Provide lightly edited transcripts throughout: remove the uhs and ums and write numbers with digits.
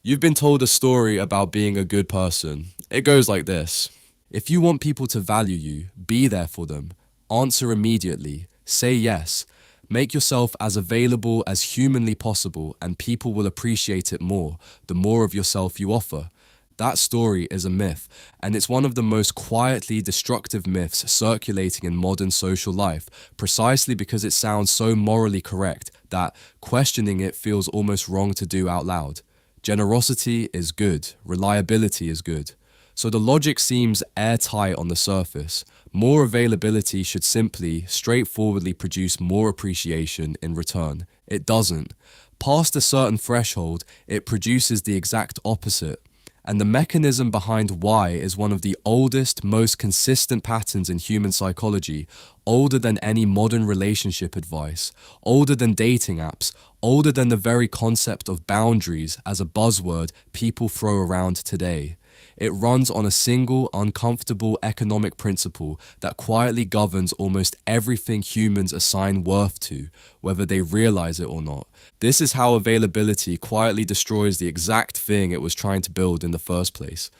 You've been told a story about being a good person. It goes like this. If you want people to value you, be there for them. Answer immediately. Say yes. Make yourself as available as humanly possible, and people will appreciate it more, the more of yourself you offer. That story is a myth, and it's one of the most quietly destructive myths circulating in modern social life, precisely because it sounds so morally correct that questioning it feels almost wrong to do out loud. Generosity is good, reliability is good. So the logic seems airtight on the surface. More availability should simply, straightforwardly produce more appreciation in return. It doesn't. Past a certain threshold, it produces the exact opposite. And the mechanism behind why is one of the oldest, most consistent patterns in human psychology, older than any modern relationship advice, older than dating apps, older than the very concept of boundaries as a buzzword people throw around today. It runs on a single, uncomfortable economic principle that quietly governs almost everything humans assign worth to, whether they realize it or not. This is how availability quietly destroys the exact thing it was trying to build in the first place.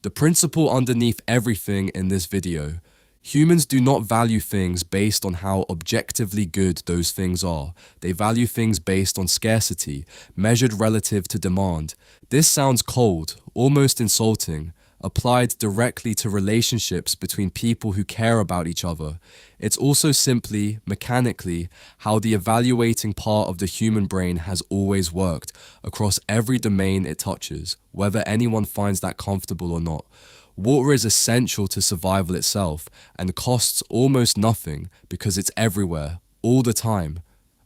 The principle underneath everything in this video: humans do not value things based on how objectively good those things are. They value things based on scarcity, measured relative to demand. This sounds cold, almost insulting, applied directly to relationships between people who care about each other. It's also simply, mechanically, how the evaluating part of the human brain has always worked, across every domain it touches, whether anyone finds that comfortable or not. Water is essential to survival itself and costs almost nothing because it's everywhere, all the time.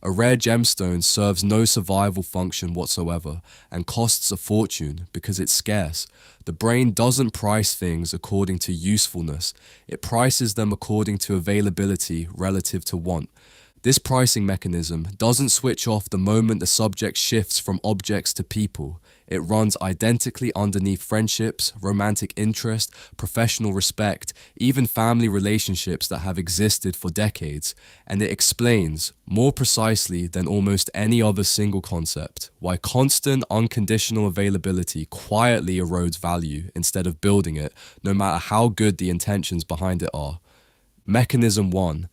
A rare gemstone serves no survival function whatsoever and costs a fortune because it's scarce. The brain doesn't price things according to usefulness. It prices them according to availability relative to want. This pricing mechanism doesn't switch off the moment the subject shifts from objects to people. It runs identically underneath friendships, romantic interest, professional respect, even family relationships that have existed for decades. And it explains, more precisely than almost any other single concept, why constant, unconditional availability quietly erodes value instead of building it, no matter how good the intentions behind it are. Mechanism 1.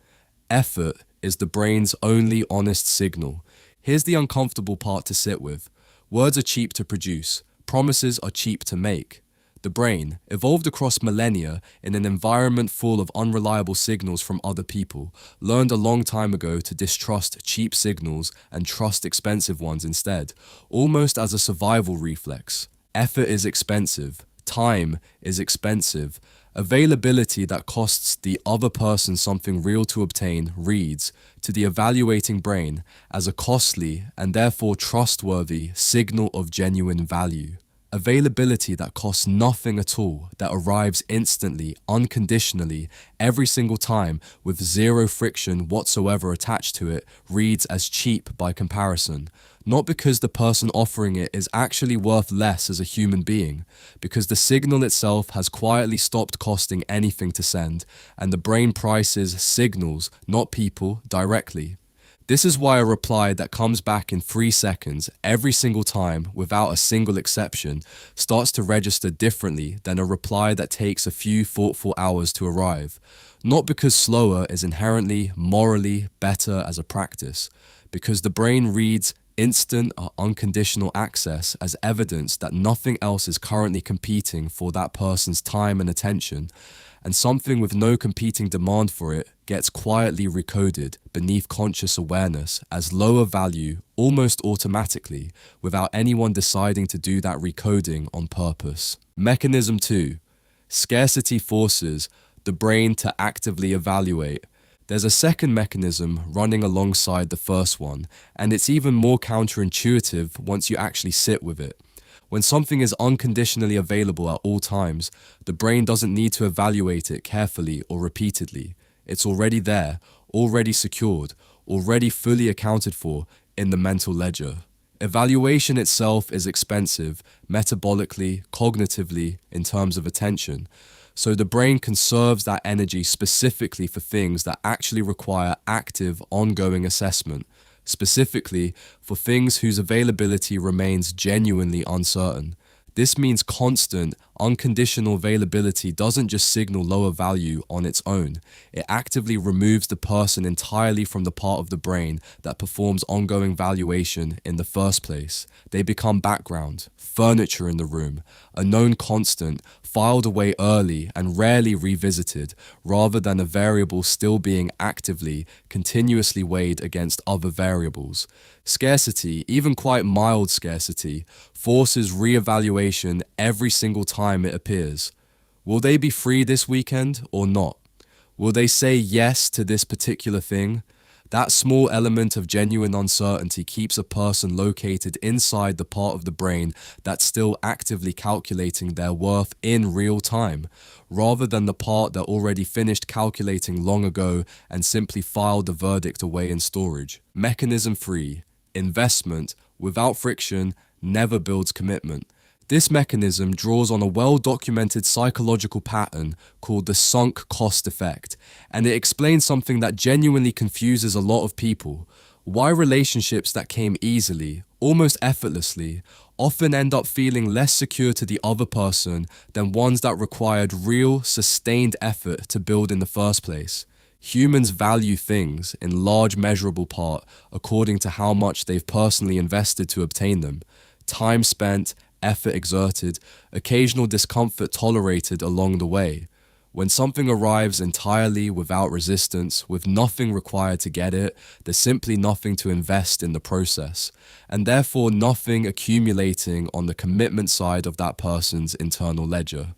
Effort is the brain's only honest signal. Here's the uncomfortable part to sit with. Words are cheap to produce. Promises are cheap to make. The brain, evolved across millennia in an environment full of unreliable signals from other people, learned a long time ago to distrust cheap signals and trust expensive ones instead, almost as a survival reflex. Effort is expensive. Time is expensive. Availability that costs the other person something real to obtain reads, to the evaluating brain, as a costly and therefore trustworthy signal of genuine value. Availability that costs nothing at all, that arrives instantly, unconditionally, every single time, with zero friction whatsoever attached to it, reads as cheap by comparison. Not because the person offering it is actually worth less as a human being, because the signal itself has quietly stopped costing anything to send, and the brain prices signals, not people, directly. This is why a reply that comes back in 3 seconds every single time, without a single exception, starts to register differently than a reply that takes a few thoughtful hours to arrive. Not because slower is inherently, morally better as a practice, because the brain reads instant or unconditional access as evidence that nothing else is currently competing for that person's time and attention, and something with no competing demand for it gets quietly recoded beneath conscious awareness as lower value almost automatically, without anyone deciding to do that recoding on purpose. Mechanism 2. Scarcity forces the brain to actively evaluate. There's a second mechanism running alongside the first one, and it's even more counterintuitive once you actually sit with it. When something is unconditionally available at all times, the brain doesn't need to evaluate it carefully or repeatedly. It's already there, already secured, already fully accounted for in the mental ledger. Evaluation itself is expensive, metabolically, cognitively, in terms of attention. So the brain conserves that energy specifically for things that actually require active, ongoing assessment. specifically for things whose availability remains genuinely uncertain. This means constant, unconditional availability doesn't just signal lower value on its own. It actively removes the person entirely from the part of the brain that performs ongoing valuation in the first place. They become background, furniture in the room, a known constant, filed away early and rarely revisited, rather than a variable still being actively, continuously weighed against other variables. Scarcity, even quite mild scarcity, forces re-evaluation every single time it appears. Will they be free this weekend or not? Will they say yes to this particular thing? That small element of genuine uncertainty keeps a person located inside the part of the brain that's still actively calculating their worth in real time, rather than the part that already finished calculating long ago and simply filed the verdict away in storage. Mechanism 3. Investment, without friction, never builds commitment. This mechanism draws on a well-documented psychological pattern called the sunk cost effect, and it explains something that genuinely confuses a lot of people. Why relationships that came easily, almost effortlessly, often end up feeling less secure to the other person than ones that required real, sustained effort to build in the first place. Humans value things, in large measurable part, according to how much they've personally invested to obtain them. Time spent, effort exerted, occasional discomfort tolerated along the way. When something arrives entirely without resistance, with nothing required to get it, there's simply nothing to invest in the process, and therefore nothing accumulating on the commitment side of that person's internal ledger.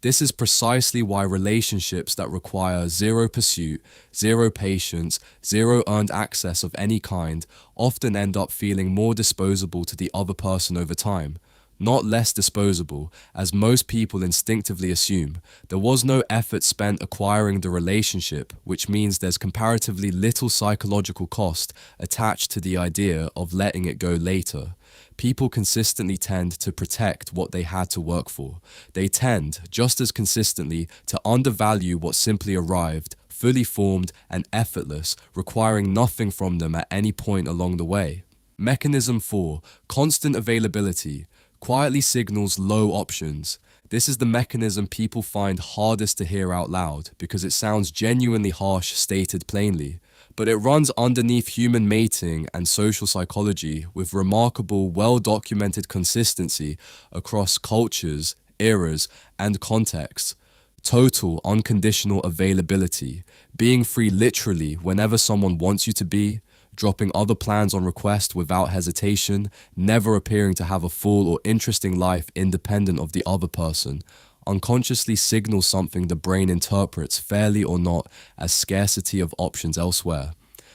This is precisely why relationships that require zero pursuit, zero patience, zero earned access of any kind often end up feeling more disposable to the other person over time. Not less disposable, as most people instinctively assume. There was no effort spent acquiring the relationship, which means there's comparatively little psychological cost attached to the idea of letting it go later. People consistently tend to protect what they had to work for. They tend, just as consistently, to undervalue what simply arrived, fully formed and effortless, requiring nothing from them at any point along the way. Mechanism 4. Constant availability quietly signals low options. This is the mechanism people find hardest to hear out loud because it sounds genuinely harsh stated plainly, but it runs underneath human mating and social psychology with remarkable, well-documented consistency across cultures, eras, and contexts. Total, unconditional availability, being free literally whenever someone wants you to be, dropping other plans on request without hesitation, never appearing to have a full or interesting life independent of the other person, unconsciously signals something the brain interprets, fairly or not, as scarcity of options elsewhere.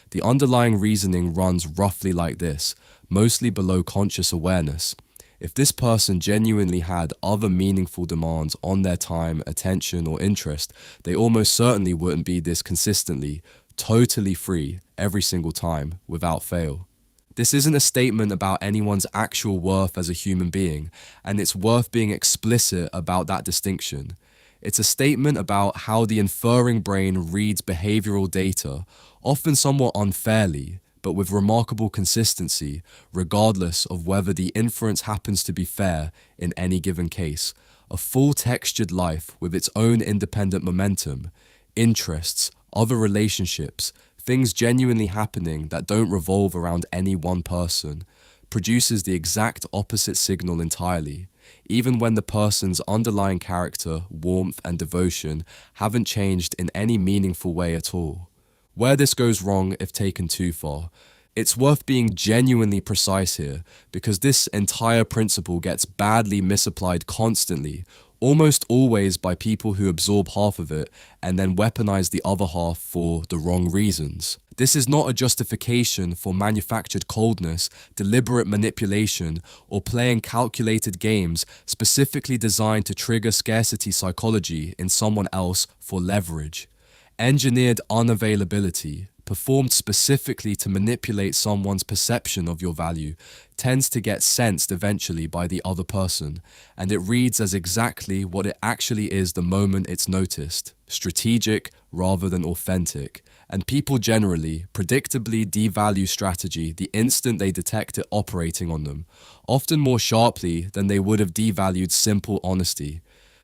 The underlying reasoning runs roughly like this, mostly below conscious awareness. If this person genuinely had other meaningful demands on their time, attention, or interest, they almost certainly wouldn't be this consistently, totally free every single time, without fail. This isn't a statement about anyone's actual worth as a human being, and it's worth being explicit about that distinction. It's a statement about how the inferring brain reads behavioral data, often somewhat unfairly, but with remarkable consistency, regardless of whether the inference happens to be fair in any given case. A full textured life with its own independent momentum, interests, other relationships, things genuinely happening that don't revolve around any one person, produces the exact opposite signal entirely, even when the person's underlying character, warmth, and devotion haven't changed in any meaningful way at all. Where this goes wrong if taken too far, it's worth being genuinely precise here, because this entire principle gets badly misapplied constantly, almost always by people who absorb half of it and then weaponize the other half for the wrong reasons. This is not a justification for manufactured coldness, deliberate manipulation, or playing calculated games specifically designed to trigger scarcity psychology in someone else for leverage. Engineered unavailability, performed specifically to manipulate someone's perception of your value, tends to get sensed eventually by the other person, and it reads as exactly what it actually is the moment it's noticed, strategic rather than authentic, And people generally, predictably devalue strategy the instant they detect it operating on them, often more sharply than they would have devalued simple honesty.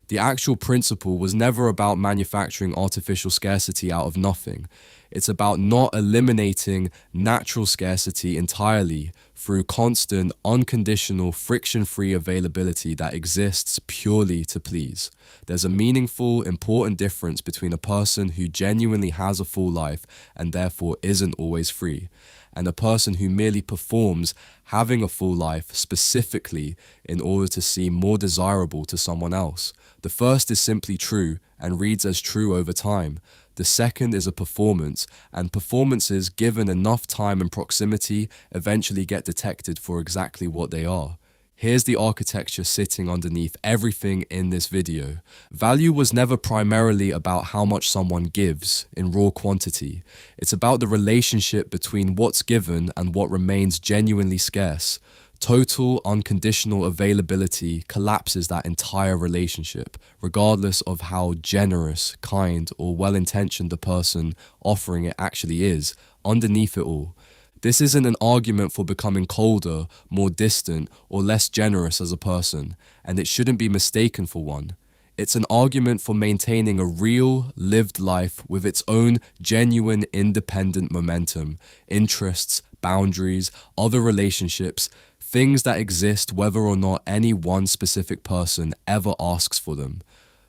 The actual principle was never about manufacturing artificial scarcity out of nothing. It's about not eliminating natural scarcity entirely through constant, unconditional, friction-free availability that exists purely to please. There's a meaningful, important difference between a person who genuinely has a full life and therefore isn't always free, and a person who merely performs having a full life specifically in order to seem more desirable to someone else. The first is simply true and reads as true over time. The second is a performance, and performances given enough time and proximity eventually get detected for exactly what they are. Here's the architecture sitting underneath everything in this video. Value was never primarily about how much someone gives in raw quantity. It's about the relationship between what's given and what remains genuinely scarce. Total, unconditional availability collapses that entire relationship, regardless of how generous, kind, or well-intentioned the person offering it actually is, underneath it all. This isn't an argument for becoming colder, more distant, or less generous as a person, and it shouldn't be mistaken for one. It's an argument for maintaining a real, lived life with its own genuine, independent momentum, interests, boundaries, other relationships, things that exist whether or not any one specific person ever asks for them.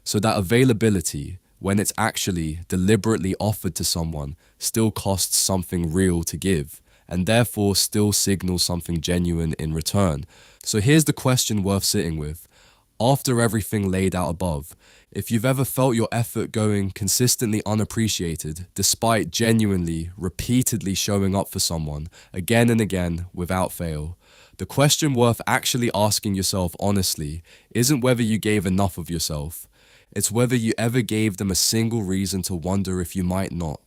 So that availability, when it's actually deliberately offered to someone, still costs something real to give, and therefore still signals something genuine in return. So here's the question worth sitting with. After everything laid out above, if you've ever felt your effort going consistently unappreciated, despite genuinely, repeatedly showing up for someone, again and again, without fail, the question worth actually asking yourself honestly isn't whether you gave enough of yourself. It's whether you ever gave them a single reason to wonder if you might not.